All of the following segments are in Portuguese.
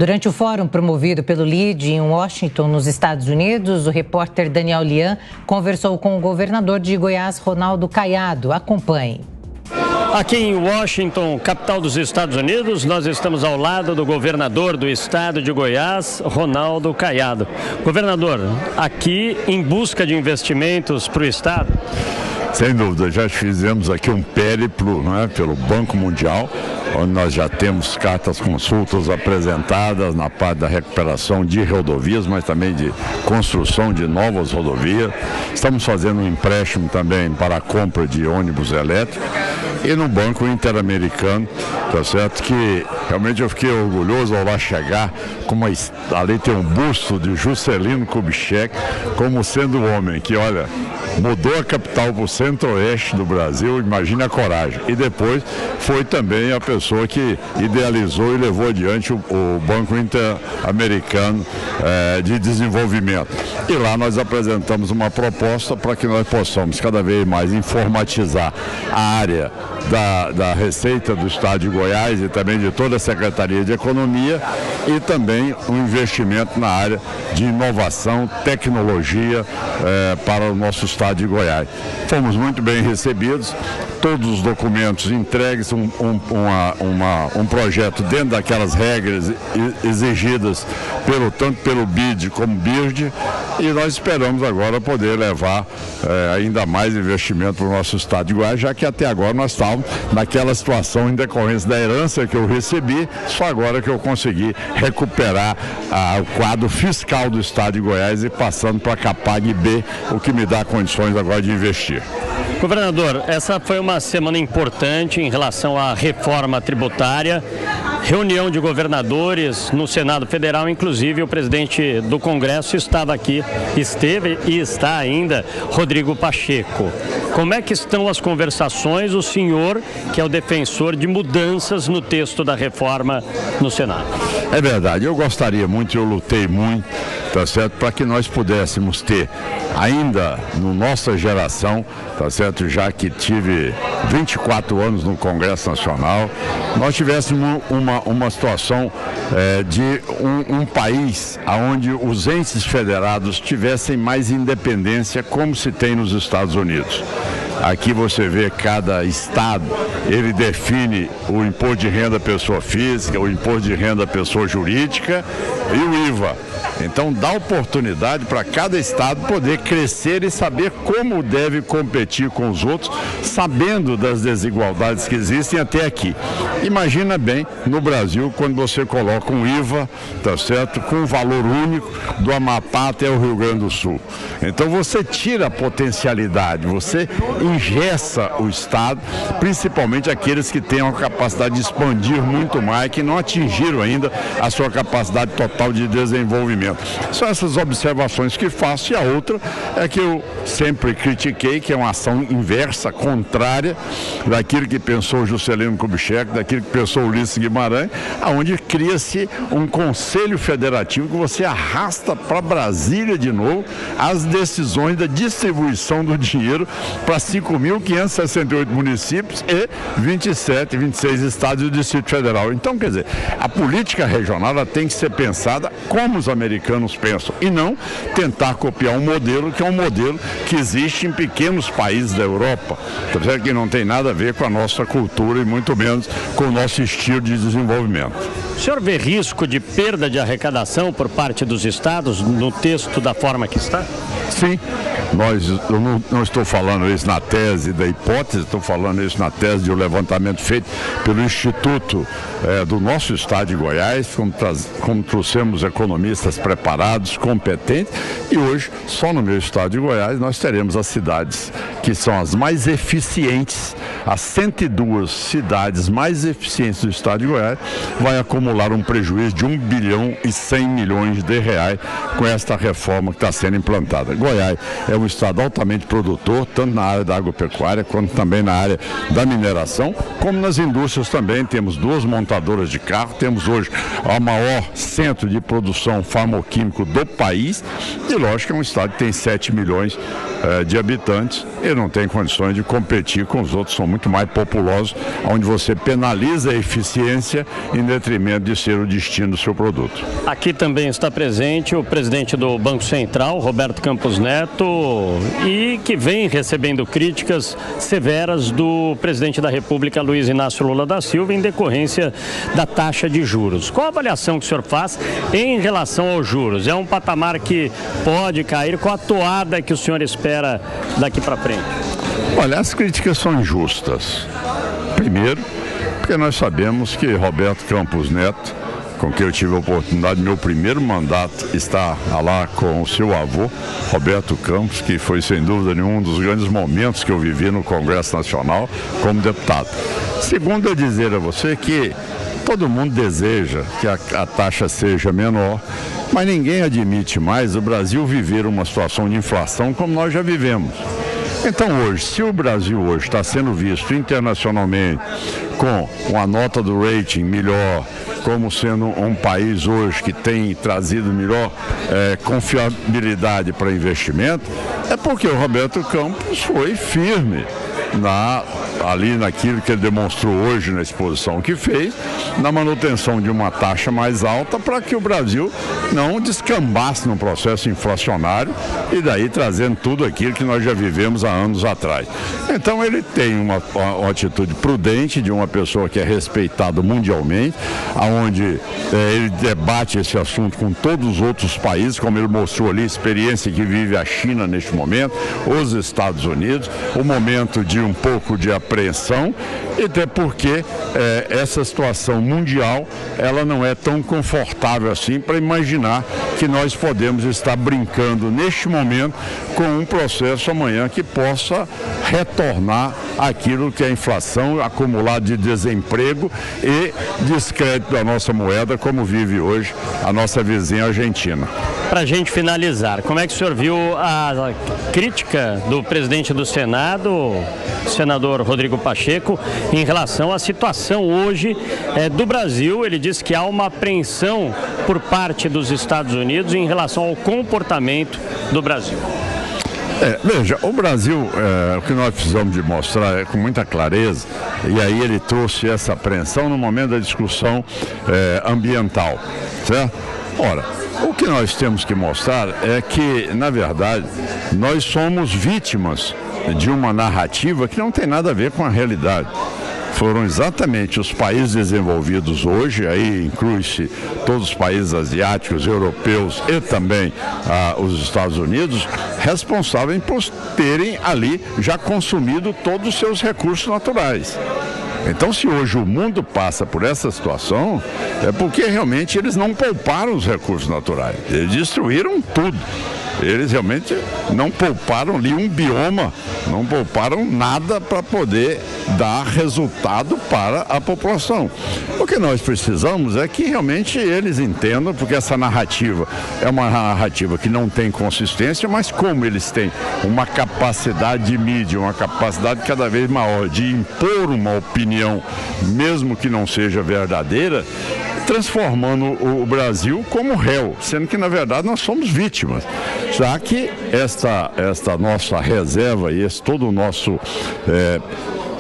Durante o fórum promovido pelo LEAD em Washington, nos Estados Unidos, o repórter Daniel Lian conversou com o governador de Goiás, Ronaldo Caiado. Acompanhe. Aqui em Washington, capital dos Estados Unidos, nós estamos ao lado do governador do estado de Goiás, Ronaldo Caiado. Governador, aqui em busca de investimentos para o estado? Sem dúvida, já fizemos aqui um périplo, né, pelo Banco Mundial, onde nós já temos cartas consultas apresentadas na parte da recuperação de rodovias, mas também de construção de novas rodovias. Estamos fazendo um empréstimo também para a compra de ônibus elétricos. E no Banco Interamericano, tá certo? Que realmente eu fiquei orgulhoso ao lá chegar, como ali tem um busto de Juscelino Kubitschek, como sendo o homem que, olha, mudou a capital para o centro-oeste do Brasil, imagine a coragem. E depois foi também a pessoa que idealizou e levou adiante o Banco Interamericano de Desenvolvimento. E lá nós apresentamos uma proposta para que nós possamos cada vez mais informatizar a área da Receita do Estado de Goiás e também de toda a Secretaria de Economia e também um investimento na área de inovação, tecnologia para o nosso Estado de Goiás. Fomos muito bem recebidos, todos os documentos entregues, um projeto dentro daquelas regras exigidas tanto pelo BID como BIRD, e nós esperamos agora poder levar ainda mais investimento para o nosso Estado de Goiás, já que até agora nós estávamos naquela situação em decorrência da herança que eu recebi, só agora que eu consegui recuperar o quadro fiscal do Estado de Goiás e passando para a Capag B, o que me dá condições agora de investir. Governador, essa foi uma semana importante em relação à reforma tributária, reunião de governadores no Senado Federal, inclusive o presidente do Congresso esteve e está ainda, Rodrigo Pacheco. Como é que estão as conversações, o senhor, que é o defensor de mudanças no texto da reforma no Senado? É verdade, eu gostaria muito, eu lutei muito, tá certo, para que nós pudéssemos ter, ainda na nossa geração, tá certo, já que tive 24 anos no Congresso Nacional, nós tivéssemos uma situação de um país onde os entes federados tivessem mais independência, como se tem nos Estados Unidos. Aqui você vê cada estado, ele define o imposto de renda pessoa física, o imposto de renda pessoa jurídica e o IVA. Então dá oportunidade para cada estado poder crescer e saber como deve competir com os outros, sabendo das desigualdades que existem até aqui. Imagina bem no Brasil quando você coloca um IVA, tá certo, com um valor único do Amapá até o Rio Grande do Sul. Então você tira a potencialidade, você engessa o estado, principalmente aqueles que têm a capacidade de expandir muito mais, que não atingiram ainda a sua capacidade total de desenvolvimento. São essas observações que faço, e a outra é que eu sempre critiquei, que é uma ação inversa, contrária daquilo que pensou Juscelino Kubitschek, daquilo que pensou Ulisses Guimarães, onde cria-se um conselho federativo que você arrasta para Brasília de novo as decisões da distribuição do dinheiro para 5.568 municípios e 26 estados e o Distrito Federal. Então, quer dizer, a política regional ela tem que ser pensada como os americanos pensam e não tentar copiar um modelo que é um modelo que existe em pequenos países da Europa, que não tem nada a ver com a nossa cultura e muito menos com o nosso estilo de desenvolvimento. O senhor vê risco de perda de arrecadação por parte dos estados no texto da forma que está? Sim, eu não estou falando isso na tese da hipótese, estou falando isso na tese de um levantamento feito pelo Instituto do nosso estado de Goiás, como trouxemos economistas preparados, competentes, e hoje, só no meu estado de Goiás, nós teremos as cidades que são as mais eficientes, as 102 cidades mais eficientes do estado de Goiás, vai acumular um prejuízo de 1 bilhão e 100 milhões de reais com esta reforma que está sendo implantada. Goiás é um estado altamente produtor, tanto na área da agropecuária, quanto também na área da mineração, como nas indústrias também. Temos 2 montadoras de carro, temos hoje o maior centro de produção farmacêutico do país, e lógico que é um estado que tem 7 milhões de habitantes e não tem condições de competir com os outros, são muito mais populosos, onde você penaliza a eficiência em detrimento de ser o destino do seu produto. Aqui também está presente o presidente do Banco Central, Roberto Campos Neto, e que vem recebendo críticas severas do presidente da República, Luiz Inácio Lula da Silva, em decorrência da taxa de juros. Qual a avaliação que o senhor faz em relação aos juros? É um patamar que pode cair? Qual a toada que o senhor espera daqui para frente? Olha, as críticas são injustas. Primeiro, porque nós sabemos que Roberto Campos Neto, com quem eu tive a oportunidade, meu primeiro mandato, está lá com o seu avô, Roberto Campos, que foi sem dúvida nenhum um dos grandes momentos que eu vivi no Congresso Nacional como deputado. Segundo, eu dizer a você que todo mundo deseja que a taxa seja menor, mas ninguém admite mais o Brasil viver uma situação de inflação como nós já vivemos. Então hoje, se o Brasil hoje está sendo visto internacionalmente com uma nota do rating melhor, como sendo um país hoje que tem trazido melhor confiabilidade para investimento, é porque o Roberto Campos foi firme ali naquilo que ele demonstrou hoje na exposição que fez, na manutenção de uma taxa mais alta para que o Brasil não descambasse num processo inflacionário e daí trazendo tudo aquilo que nós já vivemos há anos atrás. Então ele tem uma atitude prudente de uma pessoa que é respeitada mundialmente, onde ele debate esse assunto com todos os outros países, como ele mostrou ali, a experiência que vive a China neste momento, os Estados Unidos, o momento de um pouco de apreensão, e até porque essa situação mundial, ela não é tão confortável assim para imaginar que nós podemos estar brincando neste momento com um processo amanhã que possa retornar aquilo que é a inflação acumulada de desemprego e descrédito da nossa moeda, como vive hoje a nossa vizinha Argentina. Para a gente finalizar, como é que o senhor viu a crítica do presidente do Senado, o senador Rodrigo Pacheco, em relação à situação hoje do Brasil? Ele disse que há uma apreensão por parte dos Estados Unidos em relação ao comportamento do Brasil. Veja, o Brasil, o que nós precisamos de mostrar com muita clareza, e aí ele trouxe essa apreensão no momento da discussão ambiental, certo? Ora, o que nós temos que mostrar é que, na verdade, nós somos vítimas de uma narrativa que não tem nada a ver com a realidade. Foram exatamente os países desenvolvidos hoje, aí inclui-se todos os países asiáticos, europeus e também os Estados Unidos, responsáveis por terem ali já consumido todos os seus recursos naturais. Então, se hoje o mundo passa por essa situação, é porque realmente eles não pouparam os recursos naturais, eles destruíram tudo. Eles realmente não pouparam ali um bioma, não pouparam nada para poder dar resultado para a população. O que nós precisamos é que realmente eles entendam, porque essa narrativa é uma narrativa que não tem consistência, mas como eles têm uma capacidade de mídia, uma capacidade cada vez maior de impor uma opinião, mesmo que não seja verdadeira, transformando o Brasil como réu, sendo que na verdade nós somos vítimas, já que esta nossa reserva e todo o nosso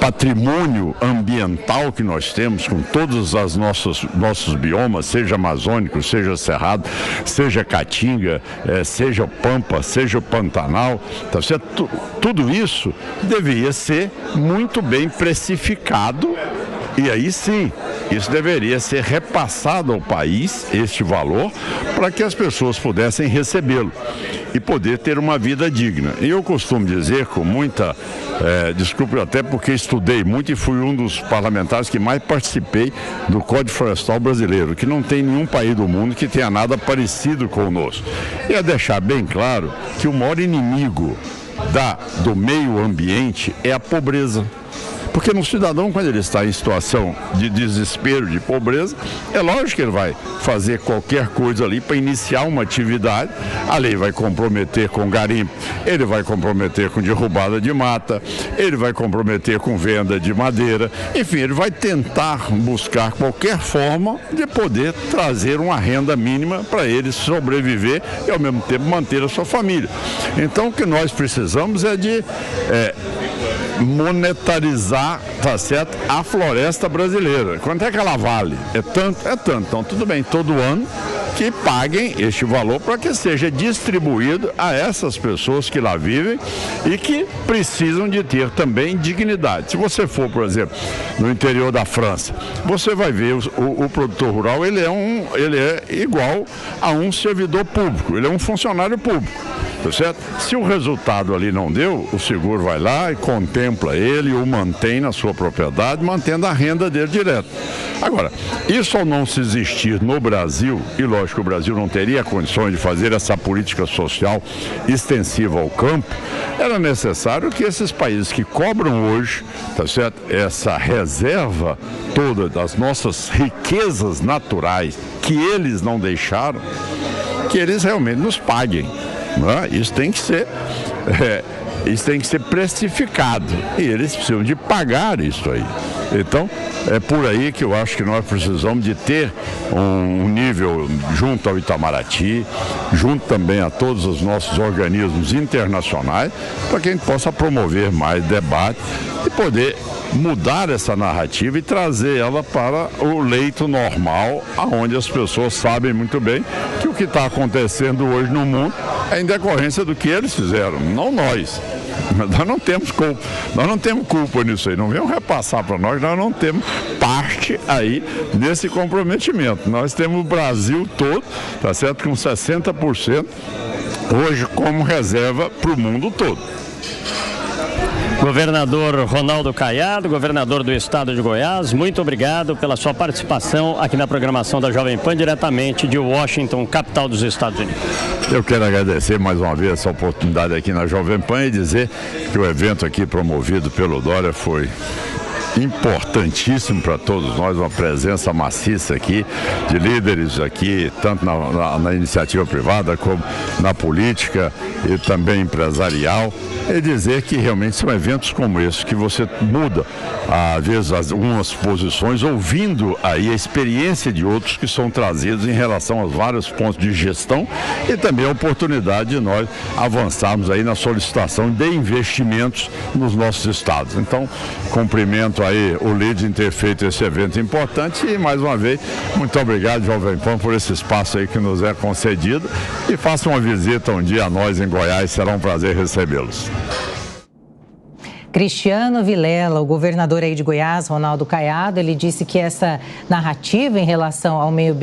patrimônio ambiental que nós temos com todos os nossos biomas, seja amazônico, seja cerrado, seja caatinga, seja o pampa, seja o pantanal, tá certo? Tudo isso deveria ser muito bem precificado. E aí sim, isso deveria ser repassado ao país, este valor, para que as pessoas pudessem recebê-lo e poder ter uma vida digna. E eu costumo dizer com muita, desculpe até porque estudei muito e fui um dos parlamentares que mais participei do Código Florestal Brasileiro, que não tem nenhum país do mundo que tenha nada parecido conosco. E é deixar bem claro que o maior inimigo do meio ambiente é a pobreza. Porque no cidadão, quando ele está em situação de desespero, de pobreza, é lógico que ele vai fazer qualquer coisa ali para iniciar uma atividade. A lei vai comprometer com garimpo, ele vai comprometer com derrubada de mata, ele vai comprometer com venda de madeira, enfim, ele vai tentar buscar qualquer forma de poder trazer uma renda mínima para ele sobreviver e ao mesmo tempo manter a sua família. Então o que nós precisamos é de monetarizar, tá certo, a floresta brasileira. Quanto é que ela vale? É tanto, é tanto. Então tudo bem, todo ano que paguem este valor para que seja distribuído a essas pessoas que lá vivem e que precisam de ter também dignidade. Se você for, por exemplo, no interior da França, você vai ver o produtor rural, ele é igual a um servidor público, ele é um funcionário público. Tá certo? Se o resultado ali não deu, o seguro vai lá e contempla ele, o mantém na sua propriedade, mantendo a renda dele direto. Agora, isso ao não se existir no Brasil, e lógico que o Brasil não teria condições de fazer essa política social extensiva ao campo, era necessário que esses países que cobram hoje, tá certo, essa reserva toda das nossas riquezas naturais que eles não deixaram, que eles realmente nos paguem. Isso tem que ser precificado e eles precisam de pagar isso aí. Então, é por aí que eu acho que nós precisamos de ter um nível junto ao Itamaraty, junto também a todos os nossos organismos internacionais, para que a gente possa promover mais debate e poder mudar essa narrativa e trazer ela para o leito normal, onde as pessoas sabem muito bem que o que está acontecendo hoje no mundo é em decorrência do que eles fizeram, não nós. Nós não temos culpa nisso aí, não venham repassar para nós não temos parte aí nesse comprometimento. Nós temos o Brasil todo, tá certo, com 60% hoje como reserva para o mundo todo. Governador Ronaldo Caiado, governador do estado de Goiás, muito obrigado pela sua participação aqui na programação da Jovem Pan, diretamente de Washington, capital dos Estados Unidos. Eu quero agradecer mais uma vez essa oportunidade aqui na Jovem Pan e dizer que o evento aqui promovido pelo Dória foi importantíssimo para todos nós, uma presença maciça aqui de líderes aqui, tanto na iniciativa privada como na política e também empresarial, e dizer que realmente são eventos como esse que você muda, às vezes, algumas posições, ouvindo aí a experiência de outros que são trazidos em relação aos vários pontos de gestão e também a oportunidade de nós avançarmos aí na solicitação de investimentos nos nossos estados. Então, cumprimento aí o LIDE em ter feito esse evento importante e, mais uma vez, muito obrigado, Jovem Pan, por esse espaço aí que nos é concedido e faça uma visita um dia a nós em Goiás, será um prazer recebê-los. Cristiano Vilela, o governador aí de Goiás, Ronaldo Caiado, ele disse que essa narrativa em relação ao meio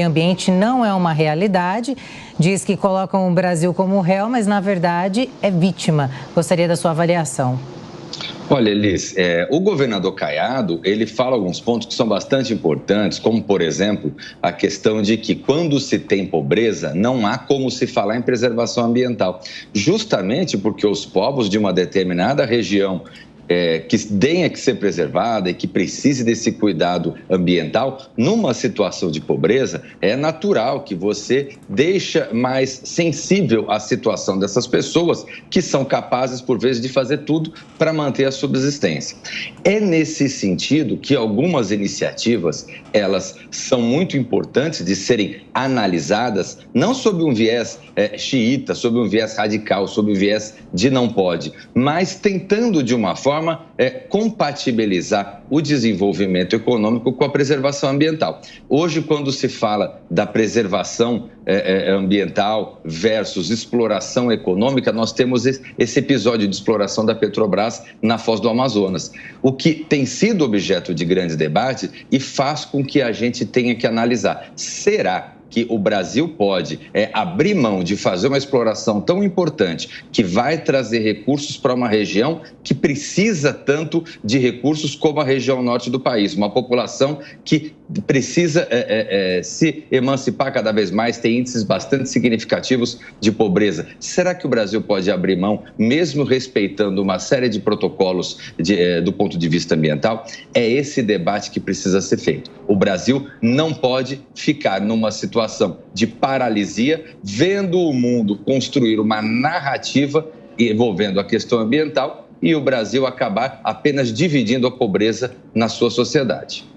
ambiente não é uma realidade. Diz que colocam o Brasil como réu, mas na verdade é vítima. Gostaria da sua avaliação. Olha, Elis, o governador Caiado, ele fala alguns pontos que são bastante importantes, como, por exemplo, a questão de que quando se tem pobreza, não há como se falar em preservação ambiental. Justamente porque os povos de uma determinada região que tenha que ser preservada e que precise desse cuidado ambiental, numa situação de pobreza, é natural que você deixa mais sensível a situação dessas pessoas que são capazes, por vezes, de fazer tudo para manter a subsistência. É nesse sentido que algumas iniciativas, elas são muito importantes de serem analisadas, não sob um viés xiita, sob um viés radical, sob um viés de não pode, mas tentando, de uma forma, compatibilizar o desenvolvimento econômico com a preservação ambiental. Hoje, quando se fala da preservação ambiental versus exploração econômica, nós temos esse episódio de exploração da Petrobras na Foz do Amazonas, o que tem sido objeto de grande debate e faz com que a gente tenha que analisar. Será que o Brasil pode abrir mão de fazer uma exploração tão importante que vai trazer recursos para uma região que precisa tanto de recursos como a região norte do país, uma população que precisa se emancipar cada vez mais, tem índices bastante significativos de pobreza. Será que o Brasil pode abrir mão, mesmo respeitando uma série de protocolos do ponto de vista ambiental? É esse debate que precisa ser feito. O Brasil não pode ficar numa situação de paralisia, vendo o mundo construir uma narrativa envolvendo a questão ambiental e o Brasil acabar apenas dividindo a pobreza na sua sociedade.